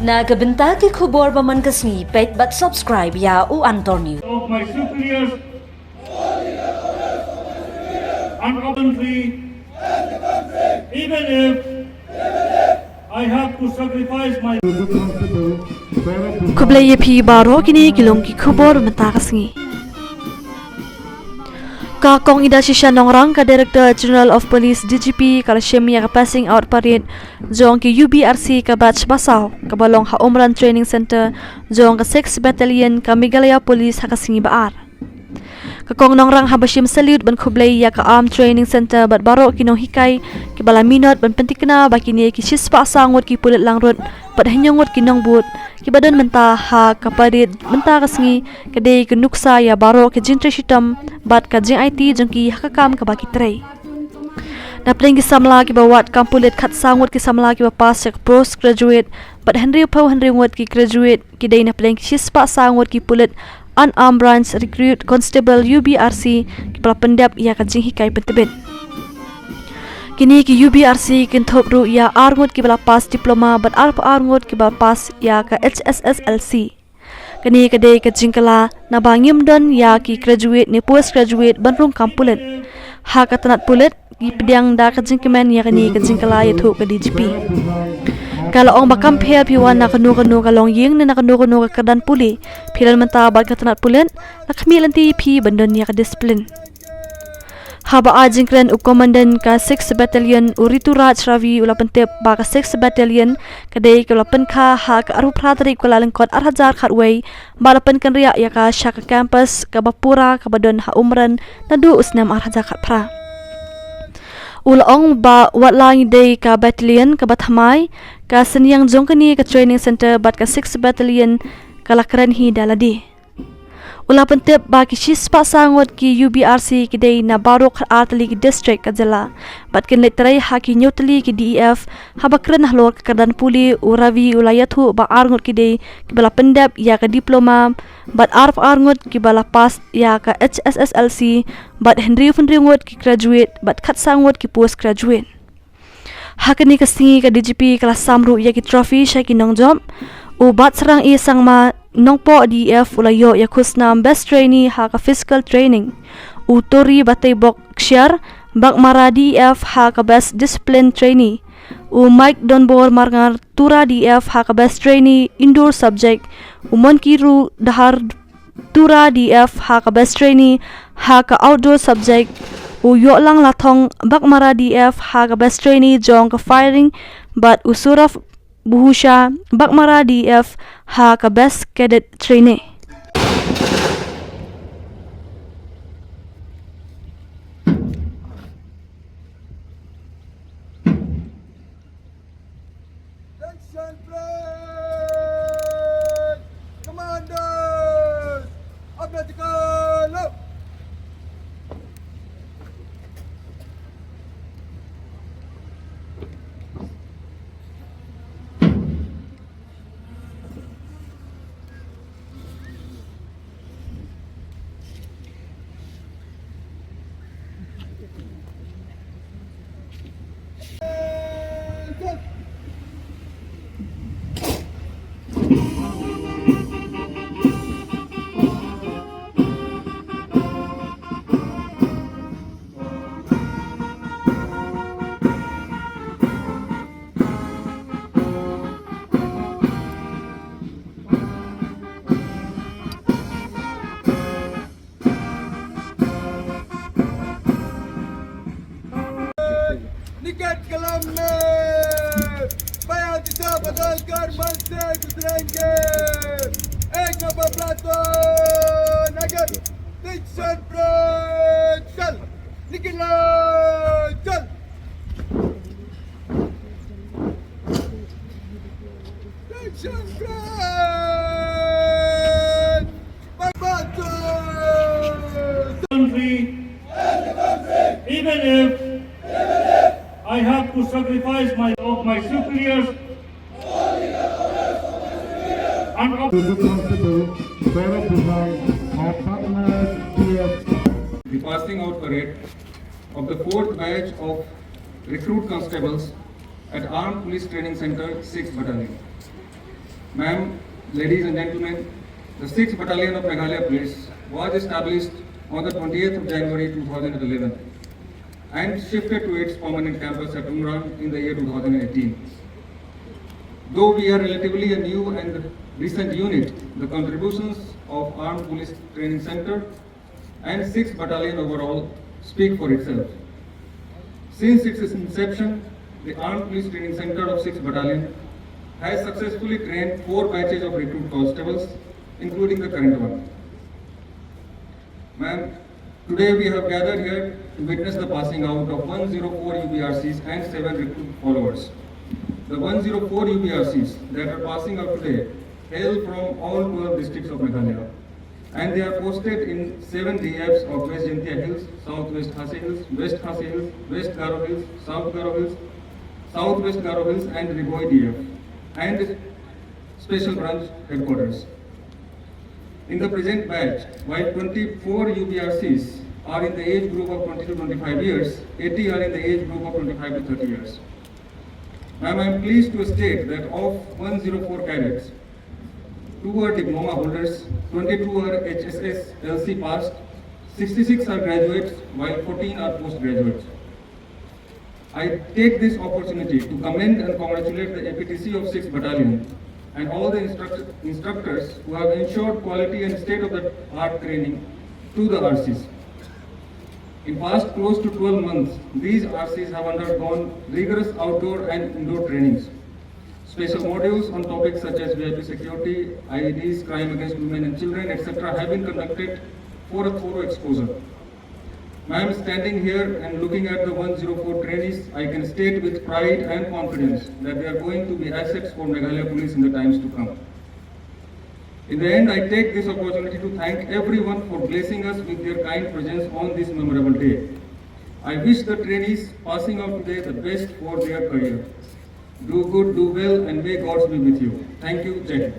Nagabenta ki khubor baman kasngi pyntbit subscribe ya u Antor News. Of my superiors and country, even if I have to sacrifice my Kublai phi baro kini kilong ki khubor mata kasngi. Ka kong ida shisha nongrang ka Director General of Police DGP kala shemia ka passing out parade jong ki UBRC ka batch basaw ka balong ha Umran Training Center jong ka 6 Battalion ka Meghalaya Police ha kasingi baar. Ka kong nongrang habashim salute ban kublai ya ka Arm Training Center bat baro kinong hikay ki bala minot ban pentikna bakini ki shispa sangot ki pulit langrut bat hanyongot kinong but ki badan menta ha ka parit menta kasngi kadai ke nuksa ya baro ke jintre shitam bat ka jing IT jongki hakakam ka baki tray na pling ki samla ki bawat kampulit khat sangot ki samla ki pass ya post graduate bat Henry ngot ki graduate ki dai na pling ki shispa sangot ki pulit unarmed branch recruit constable UBRC ki pala pendap ya ka jing hikai pentebet kini ki UBRC kin thop ru ya arngot ki bala pass diploma but arngot ki bala pass ya ka HSSLC kini ka dei ka jingkylla na bangim don ya ki graduate ni post graduate banrung kampulit ha ka tanat pulit ki pdiang da ka jingkmen ya kini ka jingkylla iathuh ka DGP kala ong bakam phia piwan na kanu ka long ying na kanu ka kadan puli philan manta bat ka tanat pulit lakmi lanti phi bandon ya ka discipline Haba Ajingkren Komandan ka 6 Battalion Uritu Raj Ravi ula pentep ba ka 6 Battalion kadai ka lapan kha ha ka aru pratari ko lalengkot arhajar khatway balapan kan ria ya ka shaka campus ka bapura ka badon ha Umran nadu usnam arhajar khatpra ula ong ba watlang dei ka battalion ka bathamai ka senyang jongkani ka training center bat ka 6 Battalion ka lakran hi daladi Ula pentep bagi shispa sangot ki UBRC ki dei na barok atli ki district ka jala bat kin letrai ha ki nyotli ki DEF habakren halor ka kadan puli uravi ula iathuh ba arngot ki dei ki bala pendap ya ka diploma bat arngot ki bala pass ya ka HSSLC bat Henry ngot ki graduate bat khat sangot ki post graduate hakani ka singi ka DGP kelas samru ya ki trophy sha ki nongjom ubat serang i sangma nongpo DF ulayo ya kusnam best trainee ha ka physical training utori batay bok kshar bakmara DF ha ka best discipline trainee Mike Donbor marngar tura DF ha ka best trainee indoor subject monkiru dahar tura DF ha ka best trainee ha ka outdoor subject yo lang lathong bakmara DF ha ka best trainee jong ka firing but usuraf Buhusha Bakmara DF ha ka best cadet trainee. Attention please! Commanders! Objectical up! निकट कलम में बयान दिशा बदल कर मन से गुजरेंगे एक नंबर प्लाटून अगर टेंशन ब्रेक चल निकलना चल tension break country, even if I have to sacrifice my superiors and the passing out parade of the 4th batch of recruit constables at Armed Police Training Center 6th Battalion. Ma'am, ladies and gentlemen, the 6th Battalion of Meghalaya Police was established on the 20th of January 2011 and shifted to its permanent campus at Umrang in the year 2018. Though we are relatively a new and recent unit, the contributions of Armed Police Training Center and 6th Battalion overall speak for itself. Since its inception, the Armed Police Training Center of 6th Battalion has successfully trained 4 batches of recruit constables, including the current one. Ma'am, today we have gathered here to witness the passing out of 104 UBRCs and 7 recruit followers. The 104 UBRCs that are passing out today hail from all 12 districts of Meghalaya, and they are posted in 7 DFs of West Jingkylla Hills, Southwest Khasi Hills, West Khasi Hills, West Garo Hills, South Garo Hills, Southwest Garo Hills and Riboi DF, and Special Branch Headquarters. In the present batch, while 24 UBRCs are in the age group of 20 to 25 years, 80 are in the age group of 25 to 30 years. Ma'am, I am pleased to state that of 104 cadets, 2 are diploma holders, 22 are HSS LC passed, 66 are graduates, while 14 are postgraduates. I take this opportunity to commend and congratulate the APTC of 6th Battalion and all the instructors who have ensured quality and state-of-the-art training to the RCs. In past close to 12 months, these RCs have undergone rigorous outdoor and indoor trainings. Special modules on topics such as VIP security, IEDs, crime against women and children, etc. have been conducted for a thorough exposure. I am standing here and looking at the 104 trainees. I can state with pride and confidence that they are going to be assets for Meghalaya Police in the times to come. In the end, I take this opportunity to thank everyone for blessing us with their kind presence on this memorable day. I wish the trainees passing out today the best for their career. Do good, do well, and may God be with you. Thank you, Jai Hind.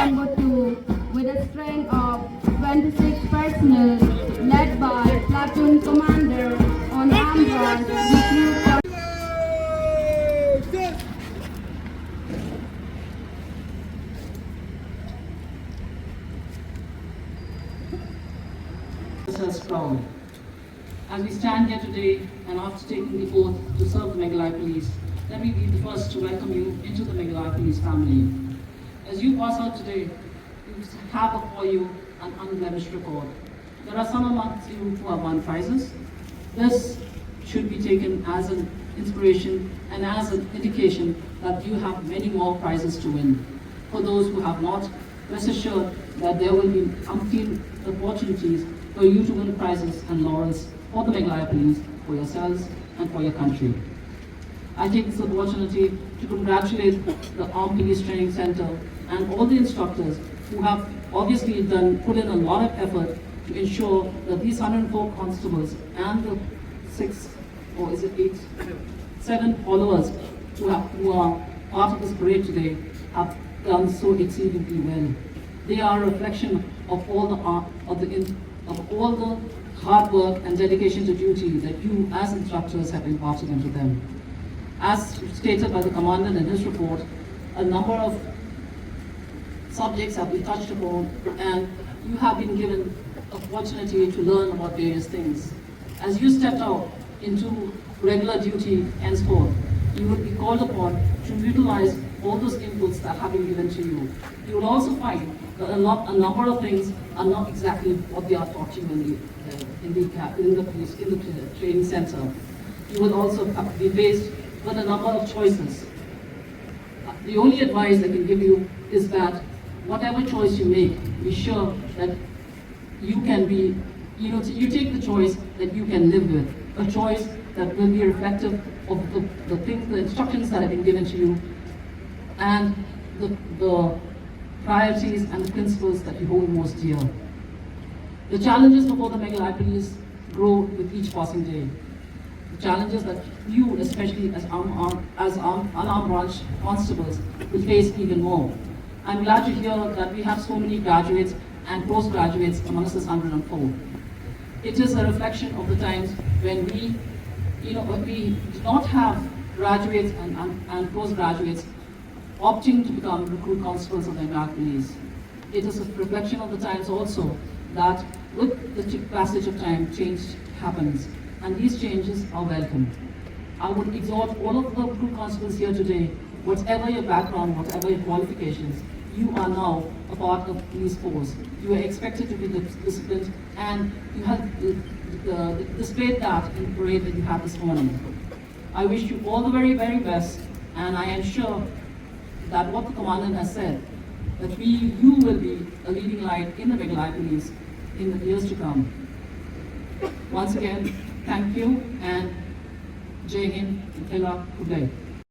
Number 2, with a strength of 26 personnel, led by platoon commander on armed branch, recruit. Ourselves proud. As we stand here today and after taking the oath to serve the Meghalaya Police, let me be the first to welcome you into the Meghalaya Police family. As you pass out today, you have before you an unblemished record. There are some amongst you who have won prizes. This should be taken as an inspiration and as an indication that you have many more prizes to win. For those who have not, rest assured that there will be umpteen opportunities for you to win prizes and laurels for the Meghalaya Police, for yourselves and for your country. I take this opportunity to congratulate the Armed Police Training Center and all the instructors who have obviously put in a lot of effort to ensure that these 104 constables and the 7 followers who are part of this parade today have done so exceedingly well. They are a reflection of all the hard work and dedication to duty that you as instructors have imparted into them. As stated by the Commandant in his report, a number of subjects have been touched upon and you have been given opportunity to learn about various things. As you stepped out into regular duty henceforth, you will be called upon to utilize all those inputs that have been given to you. You will also find that a number of things are not exactly what they are taught you in the training center. You will also be faced with a number of choices. The only advice I can give you is that whatever choice you make, be sure that you can be, you take the choice that you can live with, a choice that will be reflective of the instructions that have been given to you, and the priorities and the principles that you hold most dear. The challenges before the Meghalaya Police grow with each passing day. The challenges that you, especially as unarmed branch constables, will face even more. I'm glad to hear that we have so many graduates and postgraduates amongst this 104. It is a reflection of the times when we did not have graduates and postgraduates opting to become recruit constables of the Iraq police. It is a reflection of the times also that with the passage of time, change happens, and these changes are welcome. I would exhort all of the recruit constables here today, whatever your background, whatever your qualifications, you are now a part of the police force. You are expected to be disciplined, and you have displayed that in the parade that you had this morning. I wish you all the very, very best, and I am sure that what the commandant has said, that you will be a leading light in the Meghalaya police in the years to come. Once again, thank you, and Jai Hind, jingkylla, good day.